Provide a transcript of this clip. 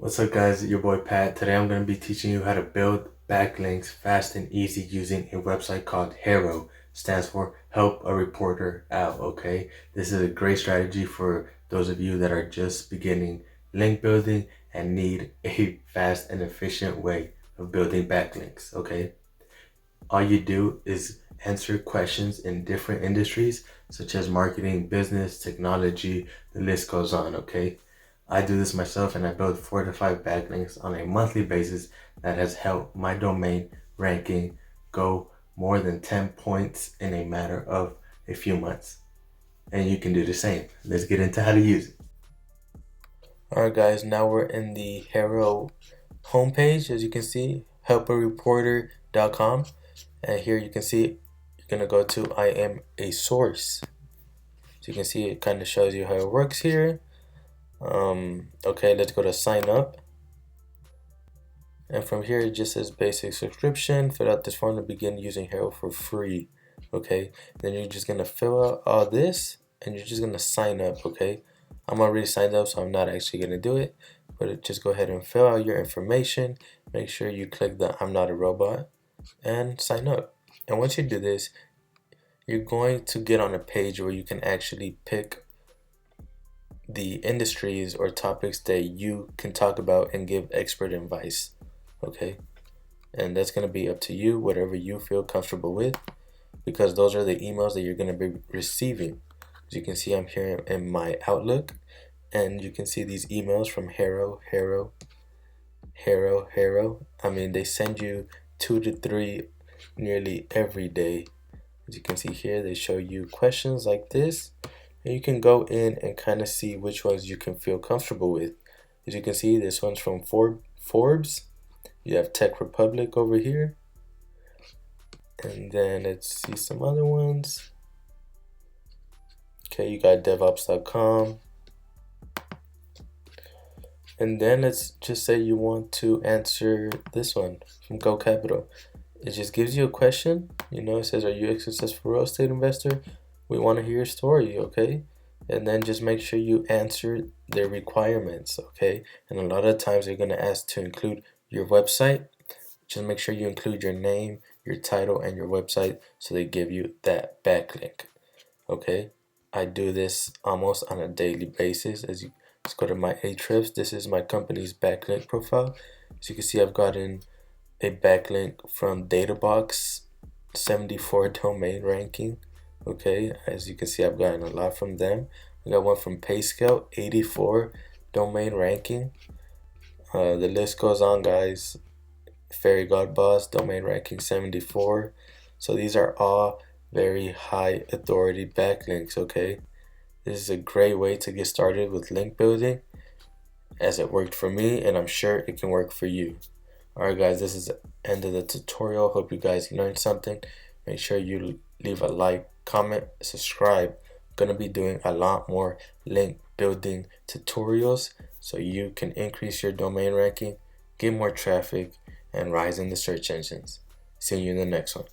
What's up guys, your boy Pat. Today I'm going to be teaching you how to build backlinks fast and easy using a website called HARO. Stands for Help a Reporter Out, okay? This is a great strategy for those of you that are just beginning link building and need a fast and efficient way of building backlinks, okay? All you do is answer questions in different industries such as marketing, business, technology, the list goes on, okay? I do this myself and I build 4 to 5 backlinks on a monthly basis that has helped my domain ranking go more than 10 points in a matter of a few months. And you can do the same. Let's get into how to use it. Alright guys, now we're in the HARO homepage. As you can see, helpareporter.com, and here you can see you're gonna go to I am a source. So you can see it kind of shows you how it works here. Okay, let's go to sign up, and from here it just says basic subscription. Fill out this form to begin using HARO for free. Okay, then you're just gonna fill out all this and you're just gonna sign up. Okay, I'm already signed up, so I'm not actually gonna do it, but just go ahead and fill out your information. Make sure you click the I'm not a robot and sign up. And once you do this, you're going to get on a page where you can actually pick the industries or topics that you can talk about and give expert advice. Okay, and that's going to be up to you, whatever you feel comfortable with, because those are the emails that you're going to be receiving. As you can see, I'm here in my Outlook, and you can see these emails from HARO. I mean, they send you 2 to 3 nearly every day. As you can see here, they show you questions like this, and you can go in and kind of see which ones you can feel comfortable with. As you can see, this one's from Forbes. You have Tech Republic over here, and then let's see some other ones. Okay, you got DevOps.com, and then let's just say you want to answer this one from Go Capital. It just gives you a question. You know, it says, are you a successful real estate investor? We want to hear your story, okay? And then just make sure you answer their requirements, okay? And a lot of times they're going to ask to include your website. Just make sure you include your name, your title, and your website, so they give you that backlink, okay? I do this almost on a daily basis. As you just go to my Ahrefs, this is my company's backlink profile. As you can see, I've gotten a backlink from Databox, 74 domain ranking. Okay, as you can see, I've gotten a lot from them. I got one from PayScale, 84 domain ranking. The list goes on, guys. Fairy God Boss, domain ranking 74. So these are all very high authority backlinks, okay? This is a great way to get started with link building, as it worked for me, and I'm sure it can work for you. Alright guys, this is the end of the tutorial. Hope you guys learned something. Make sure you leave a like, comment, subscribe. I'm gonna be doing a lot more link building tutorials so you can increase your domain ranking, get more traffic, and rise in the search engines. See you in the next one.